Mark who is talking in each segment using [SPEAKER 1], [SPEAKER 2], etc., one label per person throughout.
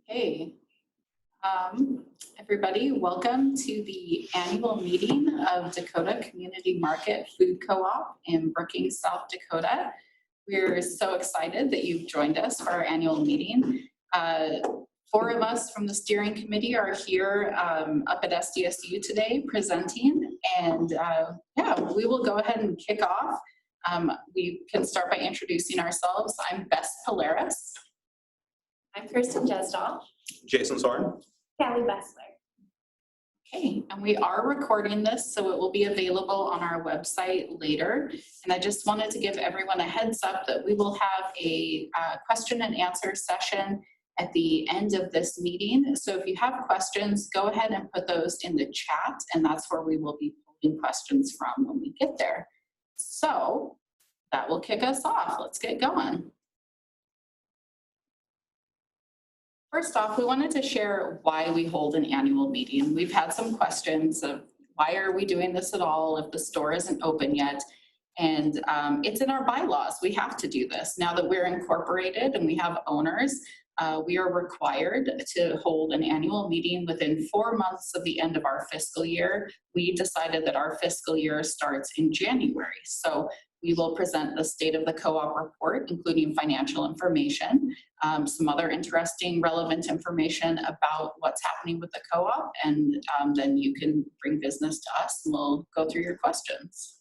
[SPEAKER 1] Hey, everybody, welcome to the annual meeting of Dakota Community Market Food Co-op in Brookings, South Dakota. We're so excited that you've joined us for our annual meeting. Four of us from the steering committee are here up at SDSU today presenting, and yeah, we will go ahead and kick off. We can start by introducing ourselves. I'm Bess Pallares.
[SPEAKER 2] I'm Kirsten Gjesdal.
[SPEAKER 3] Jason Soren.
[SPEAKER 2] Kalley Besler.
[SPEAKER 1] Okay, and we are recording this, so it will be available on our website later. And I just wanted to give everyone a heads up that we will have a question and answer session at the end of this meeting. So if you have questions, go ahead and put those in the chat, and that's where we will be pulling questions from when we get there. So that will kick us off. Let's get going. First off, we wanted to share why we hold an annual meeting. We've had some questions of why are we doing this at all if the store isn't open yet? And it's in our bylaws. We have to do this. Now that we're incorporated and we have owners, we are required to hold an annual meeting within 4 months of the end of our fiscal year. We decided that our fiscal year starts in January. So we will present the state of the co-op report, including financial information, some other interesting, relevant information about what's happening with the co-op, and then you can bring business to us and we'll go through your questions.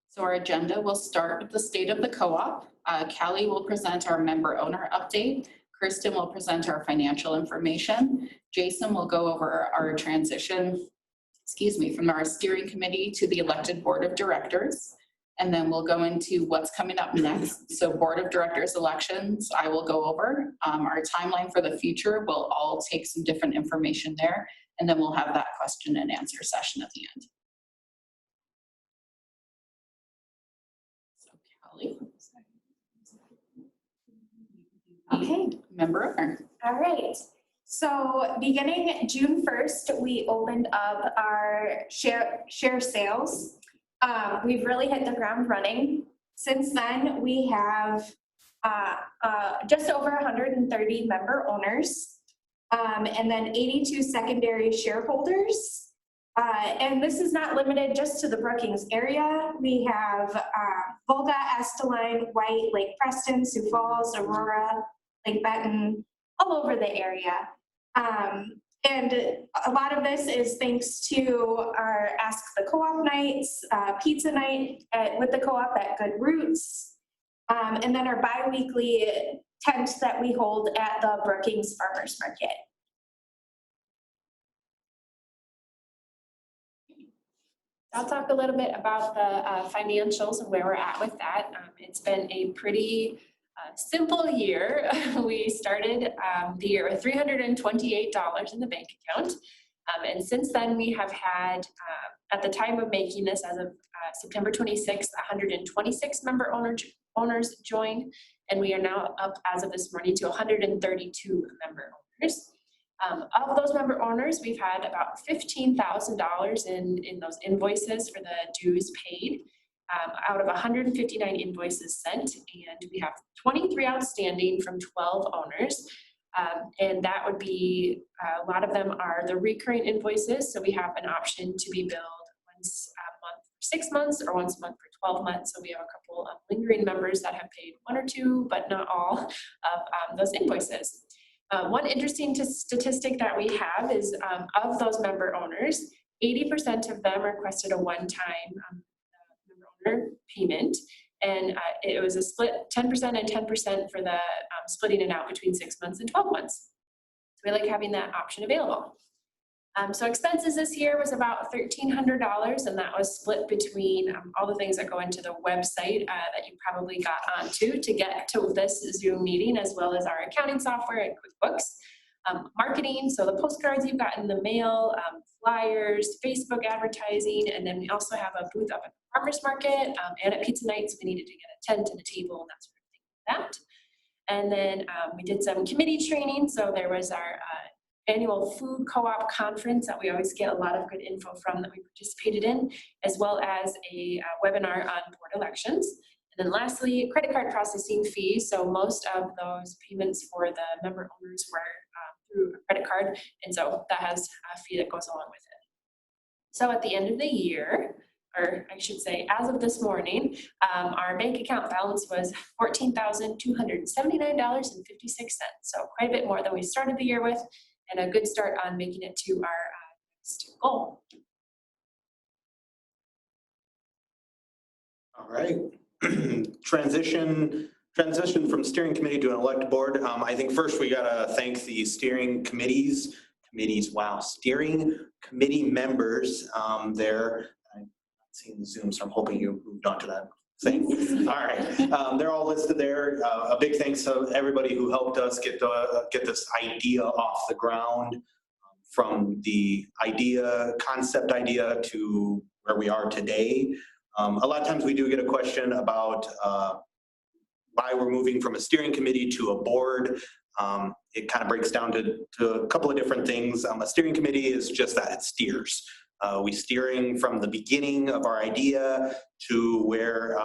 [SPEAKER 1] So our agenda will start with the state of the co-op. Kalley will present our member owner update. Kirsten will present our financial information. Jason will go over our transition, from our steering committee to the elected board of directors. And then we'll go into what's coming up next. So board of directors elections, I will go over. Our timeline for the future, we'll all take some different information there. And then we'll have that question and answer session at the end. So Kalley.
[SPEAKER 2] Okay.
[SPEAKER 1] Member owner.
[SPEAKER 2] All right. So beginning June 1st, we opened up our share sales. We've really hit the ground running. Since then, we have just over 130 member owners, and then 82 secondary shareholders. And this is not limited just to the Brookings area. We have Volga, Esteline, White, Lake Preston, Sioux Falls, Aurora, Lake Benton, all over the area. And a lot of this is thanks to our Ask the Co-op nights, pizza night with the co-op at Good Roots, and then our bi-weekly tent that we hold at the Brookings Farmers Market.
[SPEAKER 4] I'll talk a little bit about the financials and where we're at with that. It's been a pretty simple year. We started the year with $328 in the bank account. And since then we have had, at the time of making this as of September 26th, 126 member owners joined. And we are now up as of this morning to 132 member owners. Of those member owners, we've had about $15,000 in those invoices for the dues paid. Out of 159 invoices sent, and we have 23 outstanding from 12 owners. And that would be, a lot of them are the recurring invoices. So we have an option to be billed once a month for 6 months or once a month for 12 months. So we have a couple of lingering members that have paid 1 or 2, but not all of those invoices. One interesting statistic that we have is of those member owners, 80% of them requested a one-time payment, and it was a split 10% and 10% for the splitting it out between 6 months and 12 months. So we like having that option available. So expenses this year was about $1,300, and that was split between all the things that go into the website that you probably got onto to get to this Zoom meeting, as well as our accounting software and QuickBooks. Marketing, so the postcards you've got in the mail, flyers, Facebook advertising, and then we also have a booth up at the farmers market and at pizza nights. We needed to get a tent and a table and that sort of thing like that. And then we did some committee training. So there was our annual food co-op conference that we always get a lot of good info from that we participated in, as well as a webinar on board elections. And then lastly, credit card processing fees. So most of those payments for the member owners were through a credit card. And so that has a fee that goes along with it. So at the end of the year, or I should say, as of this morning, our bank account balance was $14,279.56. So quite a bit more than we started the year with, and a good start on making it to our next goal.
[SPEAKER 3] All right. Transition from steering committee to an elected board. I think first we gotta thank the steering steering committee members there. I've seen the Zoom, so I'm hoping you moved on to that thing. All right, they're all listed there. A big thanks to everybody who helped us get this idea off the ground, from the concept idea to where we are today. A lot of times we do get a question about why we're moving from a steering committee to a board. It kind of breaks down to a couple of different things. A steering committee is just that, it steers. We steering from the beginning of our idea to where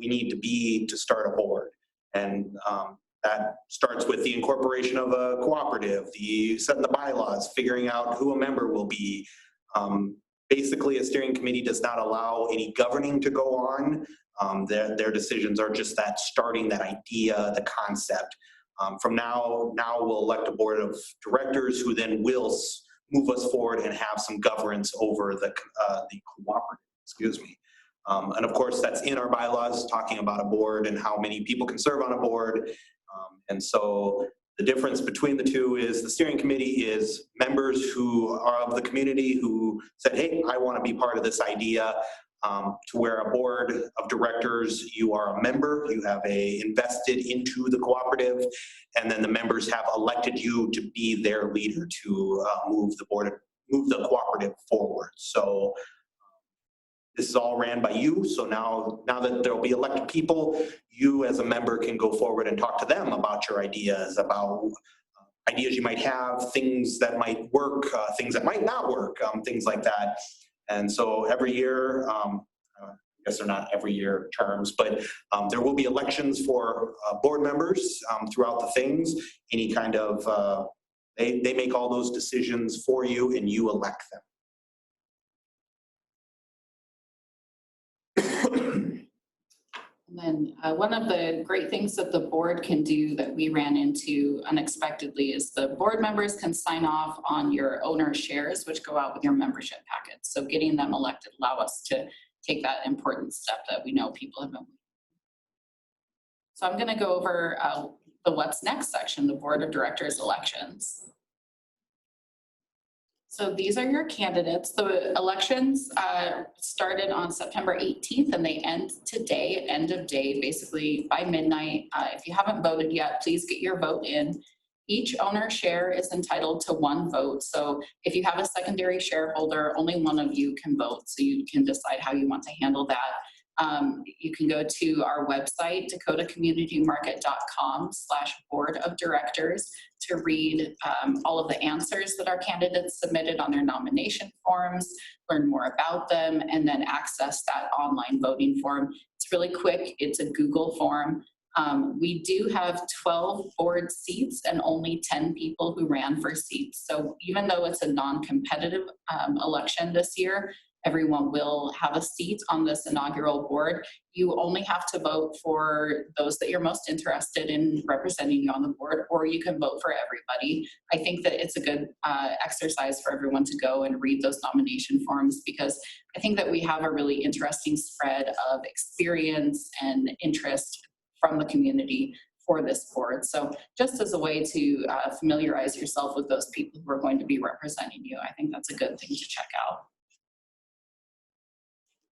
[SPEAKER 3] we need to be to start a board. And that starts with the incorporation of a cooperative, the setting the bylaws, figuring out who a member will be. Basically, a steering committee does not allow any governing to go on. Their decisions are just that starting that idea, the concept. From now we'll elect a board of directors who then will move us forward and have some governance over the cooperative, excuse me. And of course, that's in our bylaws, talking about a board and how many people can serve on a board. And so the difference between the two is the steering committee is members who are of the community who said, hey, I want to be part of this idea, to where a board of directors, you are a member, you have invested into the cooperative, and then the members have elected you to be their leader to move the cooperative forward. So this is all ran by you. So now that there'll be elected people, you as a member can go forward and talk to them about your ideas, about ideas you might have, things that might work, things that might not work, things like that. And so every year, I guess they're not every year terms, but there will be elections for board members throughout the things. Any kind of, they make all those decisions for you and you elect them.
[SPEAKER 1] And then one of the great things that the board can do that we ran into unexpectedly is the board members can sign off on your owner shares, which go out with your membership packets. So getting them elected allow us to take that important step that we know people have been waiting. So I'm going to go over the what's next section, the board of directors elections. So these are your candidates. The elections started on September 18th and they end today, end of day, basically by midnight. If you haven't voted yet, please get your vote in. Each owner share is entitled to one vote. So if you have a secondary shareholder, only one of you can vote. So you can decide how you want to handle that. You can go to our website, dakotacommunitymarket.com/board of directors to read all of the answers that our candidates submitted on their nomination forms, learn more about them, and then access that online voting form. It's really quick. It's a Google form. We do have 12 board seats and only 10 people who ran for seats. So even though it's a non-competitive election this year, everyone will have a seat on this inaugural board. You only have to vote for those that you're most interested in representing you on the board, or you can vote for everybody. I think that it's a good exercise for everyone to go and read those nomination forms, because I think that we have a really interesting spread of experience and interest from the community for this board. So just as a way to familiarize yourself with those people who are going to be representing you, I think that's a good thing to check out.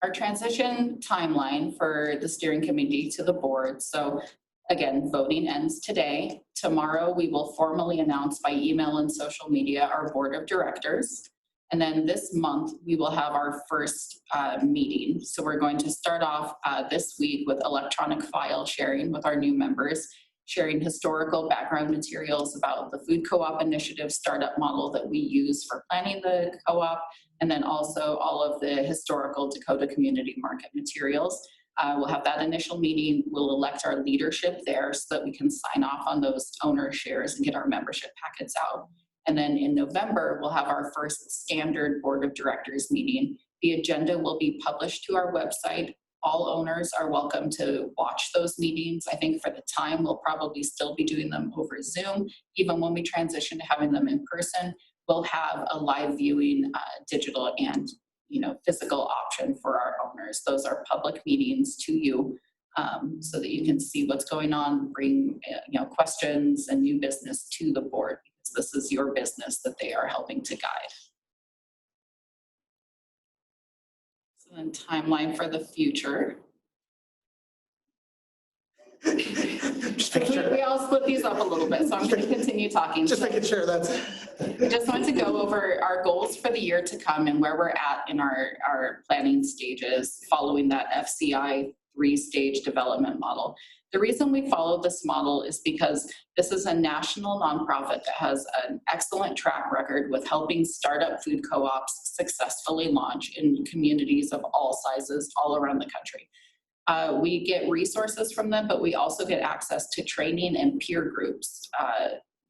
[SPEAKER 1] Our transition timeline for the steering committee to the board. So again, voting ends today. Tomorrow, we will formally announce by email and social media our board of directors. And then this month, we will have our first meeting. So we're going to start off this week with electronic file sharing with our new members, sharing historical background materials about the food co-op initiative startup model that we use for planning the co-op, and then also all of the historical Dakota community market materials. We'll have that initial meeting. We'll elect our leadership there so that we can sign off on those owner shares and get our membership packets out. And then in November, we'll have our first standard board of directors meeting. The agenda will be published to our website. All owners are welcome to watch those meetings. I think for the time, we'll probably still be doing them over Zoom. Even when we transition to having them in person, we'll have a live viewing, digital and physical option for our owners. Those are public meetings to you, so that you can see what's going on, bring questions and new business to the board, because this is your business that they are helping to guide. So then timeline for the future.
[SPEAKER 3] Just making sure.
[SPEAKER 1] We all split these up a little bit, so I'm going to continue talking.
[SPEAKER 3] Just making sure that's.
[SPEAKER 1] We just want to go over our goals for the year to come and where we're at in our planning stages following that FCI 3-stage development model. The reason we follow this model is because this is a national nonprofit that has an excellent track record with helping startup food co-ops successfully launch in communities of all sizes all around the country. We get resources from them, but we also get access to training and peer groups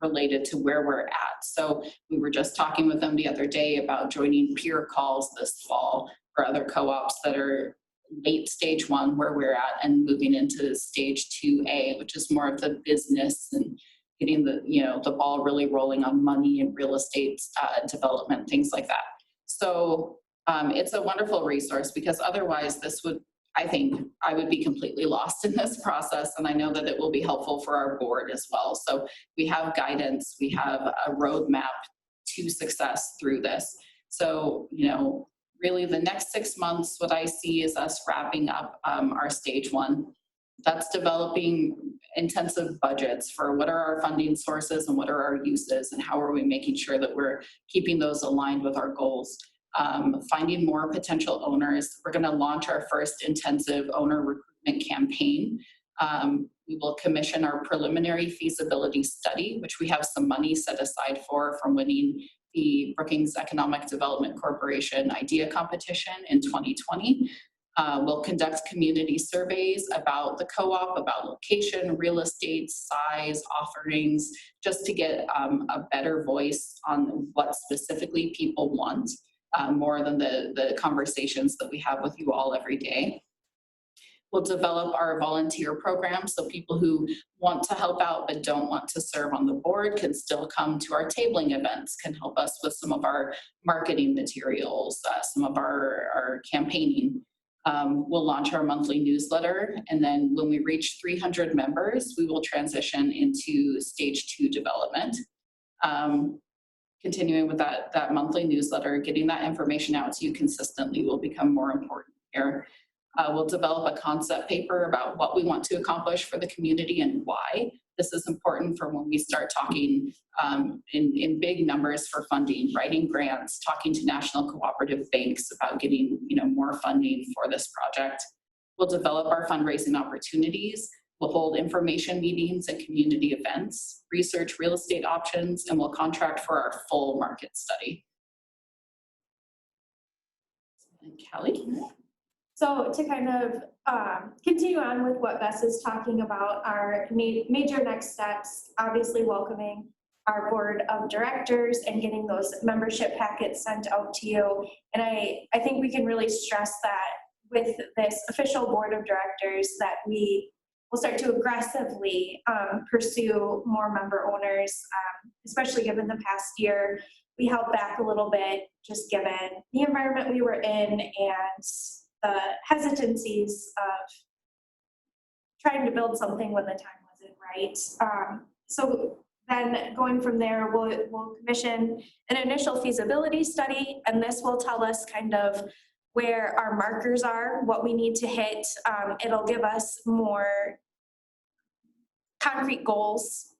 [SPEAKER 1] related to where we're at. So we were just talking with them the other day about joining peer calls this fall for other co-ops that are late stage 1 where we're at, and moving into stage 2A, which is more of the business and getting the ball really rolling on money and real estate development, things like that. So it's a wonderful resource, because otherwise I think I would be completely lost in this process, and I know that it will be helpful for our board as well. So we have guidance, we have a roadmap to success through this. So, really the next 6 months, what I see is us wrapping up our stage 1. That's developing intensive budgets for what are our funding sources and what are our uses, and how are we making sure that we're keeping those aligned with our goals. Finding more potential owners. We're going to launch our first intensive owner recruitment campaign. We will commission our preliminary feasibility study, which we have some money set aside for from winning the Brookings Economic Development Corporation idea competition in 2020. We'll conduct community surveys about the co-op, about location, real estate, size, offerings, just to get a better voice on what specifically people want. More than the conversations that we have with you all every day. We'll develop our volunteer program, so people who want to help out but don't want to serve on the board can still come to our tabling events, can help us with some of our marketing materials, some of our campaigning. We'll launch our monthly newsletter, and then when we reach 300 members, we will transition into stage 2 development. Continuing with that monthly newsletter, getting that information out to you consistently will become more important here. We'll develop a concept paper about what we want to accomplish for the community and why. This is important for when we start talking in big numbers for funding, writing grants, talking to national cooperative banks about getting more funding for this project. We'll develop our fundraising opportunities. We'll hold information meetings and community events, research real estate options, and we'll contract for our full market study. And Kalley?
[SPEAKER 2] So to kind of continue on with what Bess is talking about, our major next steps, obviously welcoming our board of directors and getting those membership packets sent out to you. And I think we can really stress that with this official board of directors that we will start to aggressively pursue more member owners, especially given the past year. We held back a little bit just given the environment we were in and the hesitancies of trying to build something when the time wasn't right. So then going from there, we'll commission an initial feasibility study, and this will tell us kind of where our markers are, what we need to hit. It'll give us more concrete goals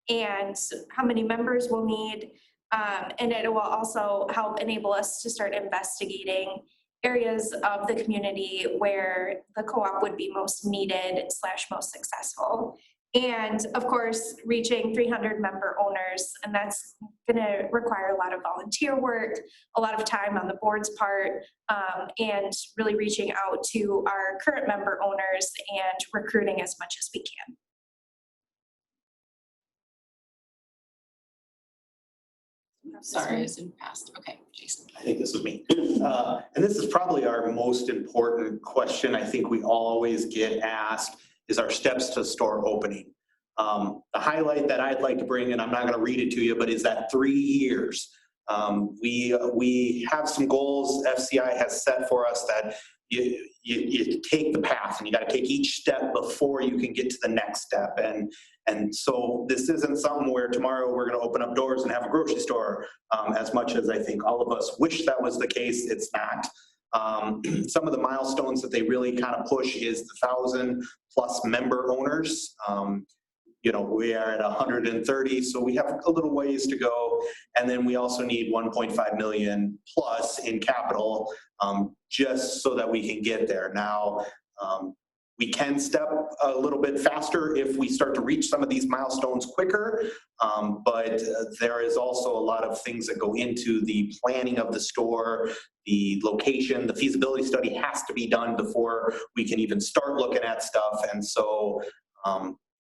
[SPEAKER 2] and how many members we'll need. And it will also help enable us to start investigating areas of the community where the co-op would be most needed / most successful. And of course, reaching 300 member owners, and that's gonna require a lot of volunteer work, a lot of time on the board's part, and really reaching out to our current member owners and recruiting as much as we can.
[SPEAKER 1] Sorry, it's in past. Okay, Jason.
[SPEAKER 3] I think this was me. And this is probably our most important question I think we always get asked is our steps to store opening. The highlight that I'd like to bring, and I'm not going to read it to you, but is that 3 years. We have some goals FCI has set for us that you take the path and you got to take each step before you can get to the next step. And so this isn't something where tomorrow we're going to open up doors and have a grocery store. As much as I think all of us wish that was the case, it's not. Some of the milestones that they really kind of push is the 1,000+ member owners. We are at 130, so we have a little ways to go. And then we also need 1.5 million plus in capital, just so that we can get there. Now, we can step a little bit faster if we start to reach some of these milestones quicker, but there is also a lot of things that go into the planning of the store, the location, the feasibility study has to be done before we can even start looking at stuff. And so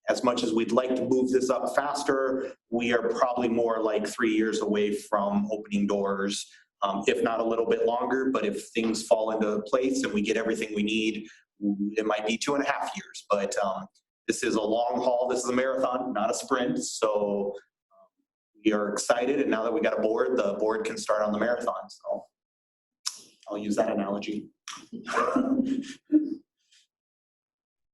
[SPEAKER 3] as much as we'd like to move this up faster, we are probably more like 3 years away from opening doors, if not a little bit longer. But if things fall into place and we get everything we need, it might be 2.5 years, but this is a long haul. This is a marathon, not a sprint. So we are excited. And now that we got a board, the board can start on the marathon. So I'll use that analogy.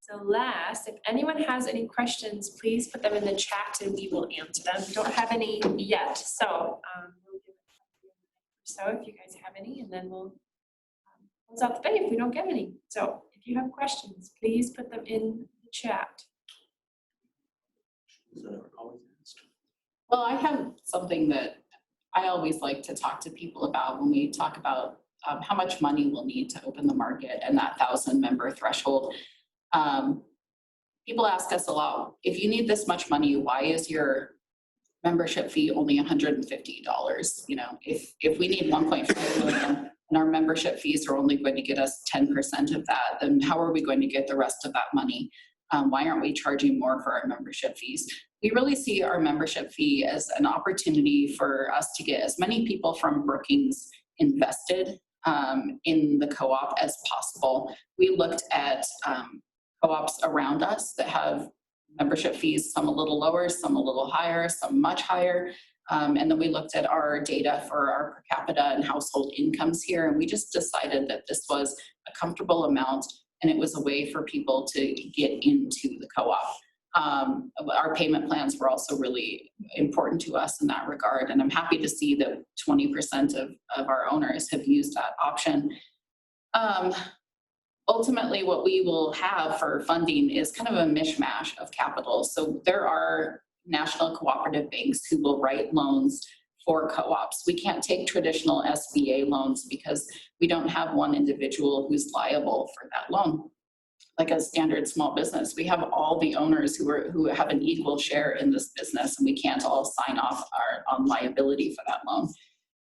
[SPEAKER 4] So last, if anyone has any questions, please put them in the chat and we will answer them. We don't have any yet. So we'll give it a minute or so if you guys have any, and then we'll close out the day if we don't get any. So if you have questions, please put them in the chat.
[SPEAKER 1] Well, I have something that I always like to talk to people about when we talk about how much money we'll need to open the market and that 1,000 member threshold. People ask us a lot, if you need this much money, why is your membership fee only $150? If we need 1.5 million and our membership fees are only going to get us 10% of that, then how are we going to get the rest of that money? Why aren't we charging more for our membership fees? We really see our membership fee as an opportunity for us to get as many people from Brookings invested in the co-op as possible. We looked at co-ops around us that have membership fees, some a little lower, some a little higher, some much higher. And then we looked at our data for our per capita and household incomes here, and we just decided that this was a comfortable amount and it was a way for people to get into the co-op. Our payment plans were also really important to us in that regard, and I'm happy to see that 20% of our owners have used that option. Ultimately, what we will have for funding is kind of a mishmash of capital. So there are national cooperative banks who will write loans for co-ops. We can't take traditional SBA loans because we don't have one individual who's liable for that loan. Like a standard small business, we have all the owners who have an equal share in this business, and we can't all sign off on liability for that loan.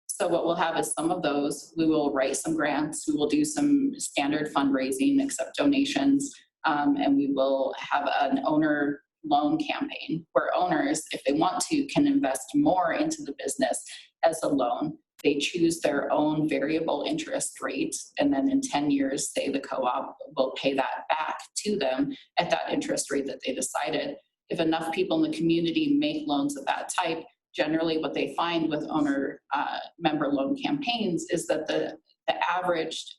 [SPEAKER 1] So what we'll have is some of those. We will write some grants. We will do some standard fundraising, accept donations, and we will have an owner loan campaign where owners, if they want to, can invest more into the business as a loan. They choose their own variable interest rate, and then in 10 years, say the co-op will pay that back to them at that interest rate that they decided. If enough people in the community make loans of that type, generally what they find with owner member loan campaigns is that the average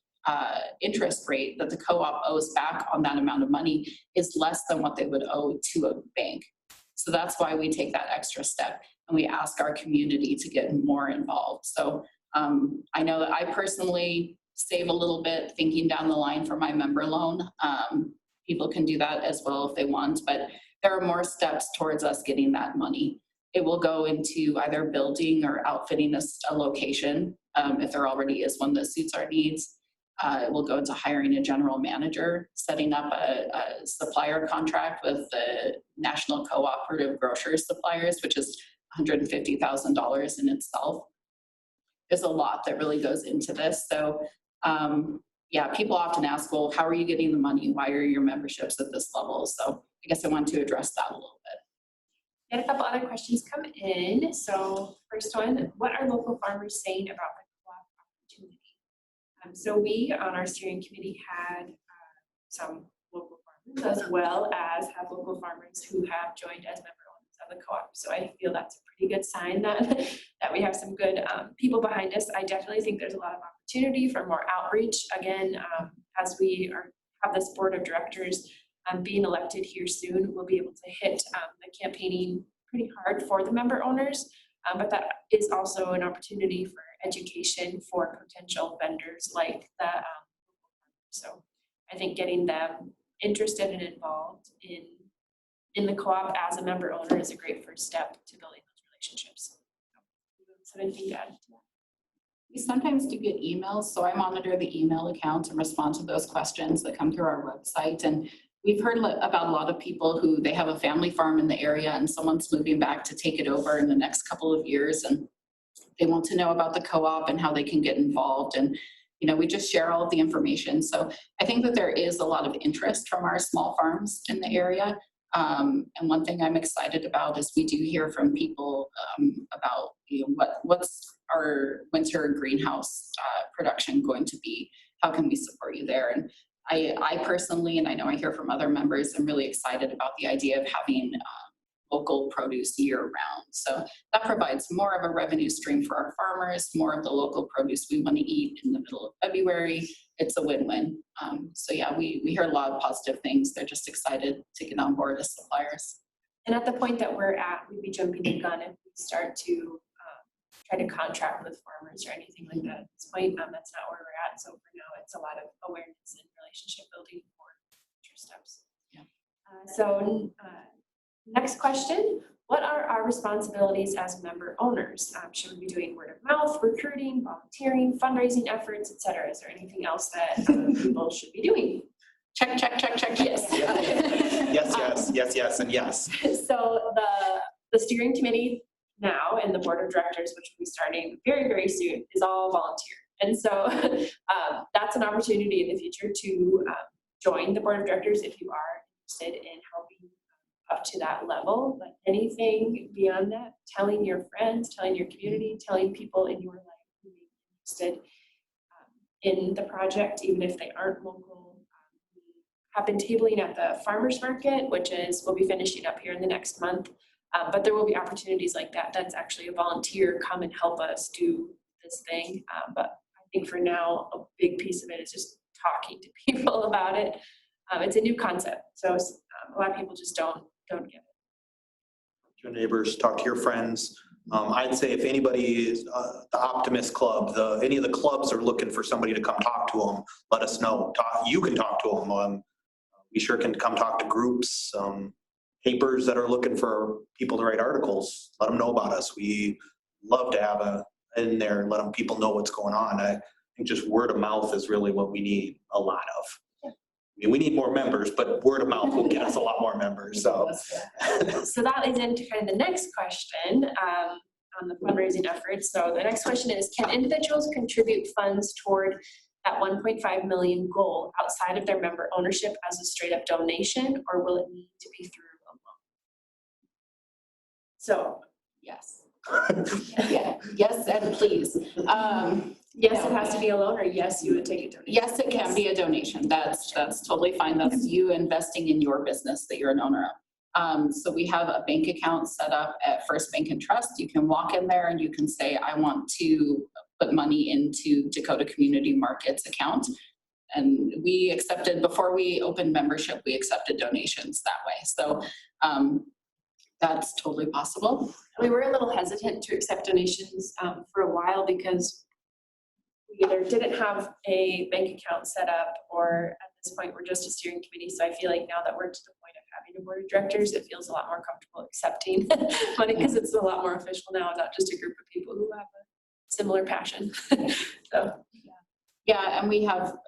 [SPEAKER 1] interest rate that the co-op owes back on that amount of money is less than what they would owe to a bank. So that's why we take that extra step and we ask our community to get more involved. So I know that I personally save a little bit thinking down the line for my member loan. People can do that as well if they want, but there are more steps towards us getting that money. It will go into either building or outfitting a location if there already is one that suits our needs. It will go into hiring a general manager, setting up a supplier contract with the National Cooperative Grocers Suppliers, which is $150,000 in itself. There's a lot that really goes into this. So yeah, people often ask, well, how are you getting the money? Why are your memberships at this level? So I guess I want to address that a little bit.
[SPEAKER 4] We had a couple other questions come in. So first one, what are local farmers saying about the co-op opportunity? So we on our steering committee had some local farmers as well as have local farmers who have joined as member owners of the co-op. So I feel that's a pretty good sign that we have some good people behind us. I definitely think there's a lot of opportunity for more outreach. Again, as we have this board of directors being elected here soon, we'll be able to hit the campaigning pretty hard for the member owners, but that is also an opportunity for education for potential vendors like the so I think getting them interested and involved in the co-op as a member owner is a great first step to building those relationships. So anything to add to that?
[SPEAKER 1] We sometimes do get emails, so I monitor the email account and respond to those questions that come through our website. And we've heard about a lot of people who they have a family farm in the area and someone's moving back to take it over in the next couple of years, and they want to know about the co-op and how they can get involved. And you know, we just share all of the information. So I think that there is a lot of interest from our small farms in the area. And one thing I'm excited about is we do hear from people about, you know, what's our winter greenhouse production going to be? How can we support you there? And I personally, and I know I hear from other members, I'm really excited about the idea of having local produce year round. So that provides more of a revenue stream for our farmers, more of the local produce we want to eat in the middle of February. It's a win-win. So yeah, we hear a lot of positive things. They're just excited to get on board as suppliers.
[SPEAKER 4] And at the point that we're at, we'd be jumping the gun if we start to try to contract with farmers or anything like that. At this point, that's not where we're at. So for now, it's a lot of awareness and relationship building for future steps.
[SPEAKER 1] Yeah.
[SPEAKER 4] Next question, what are our responsibilities as member owners? Should we be doing word of mouth, recruiting, volunteering, fundraising efforts, et cetera? Is there anything else that people should be doing?
[SPEAKER 1] Check, check, check, check, yes.
[SPEAKER 3] Yes, and yes.
[SPEAKER 4] So the steering committee now and the board of directors, which will be starting very, very soon, is all volunteer. And so that's an opportunity in the future to join the board of directors if you are interested in helping up to that level. But anything beyond that, telling your friends, telling your community, telling people in your life who may be interested in the project, even if they aren't local. We have been tabling at the farmers market, which we'll be finishing up here in the next month. But there will be opportunities like that. That's actually a volunteer, come and help us do this thing. But I think for now, a big piece of it is just talking to people about it. It's a new concept. So a lot of people just don't get it.
[SPEAKER 3] Your neighbors, talk to your friends. I'd say if anybody is the Optimist Club, any of the clubs are looking for somebody to come talk to them, let us know. You can talk to them. We sure can come talk to groups, papers that are looking for people to write articles. Let them know about us. We love to have in there and let people know what's going on. I think just word of mouth is really what we need a lot of. I mean, we need more members, but word of mouth will get us a lot more members. So
[SPEAKER 4] that leads into kind of the next question on the fundraising efforts. So the next question is, can individuals contribute funds toward that 1.5 million goal outside of their member ownership as a straight up donation, or will it need to be through a loan? So
[SPEAKER 1] yes. Yeah. Yes, and please.
[SPEAKER 4] Yes, it has to be a loan, or yes, you would take a donation.
[SPEAKER 1] Yes, it can be a donation. That's totally fine. That's you investing in your business that you're an owner of. So we have a bank account set up at First Bank and Trust. You can walk in there and you can say, I want to put money into Dakota Community Markets account. And we accepted, before we opened membership, we accepted donations that way. So that's totally possible.
[SPEAKER 4] We were a little hesitant to accept donations for a while because we either didn't have a bank account set up, or at this point we're just a steering committee. So I feel like now that we're to the point of having a board of directors, it feels a lot more comfortable accepting money because it's a lot more official now, not just a group of people who have a similar passion. So
[SPEAKER 1] Yeah, and we have a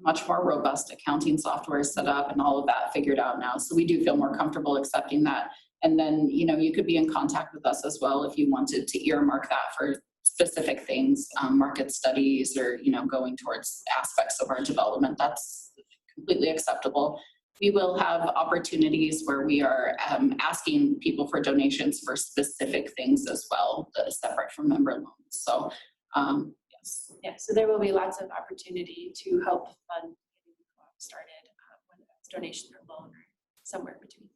[SPEAKER 1] much more robust accounting software set up and all of that figured out now. So we do feel more comfortable accepting that. And then, you could be in contact with us as well if you wanted to earmark that for specific things, market studies or, going towards aspects of our development. That's completely acceptable. We will have opportunities where we are asking people for donations for specific things as well, that is separate from member loans. So, yes.
[SPEAKER 4] Yeah, so there will be lots of opportunity to help fund getting the co-op started, whether that's donation or loan or somewhere in between.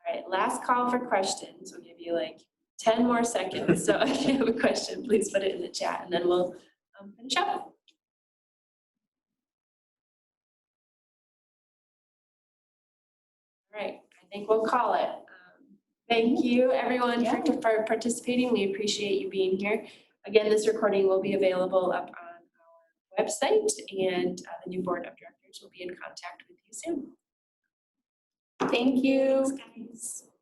[SPEAKER 4] All right, last call for questions. We'll give you like 10 more seconds. So if you have a question, please put it in the chat and then we'll finish up. All right, I think we'll call it. Thank you everyone for participating. We appreciate you being here. Again, this recording will be available up on our website and the new board of directors will be in contact with you soon.
[SPEAKER 2] Thank you.
[SPEAKER 4] Thanks, guys.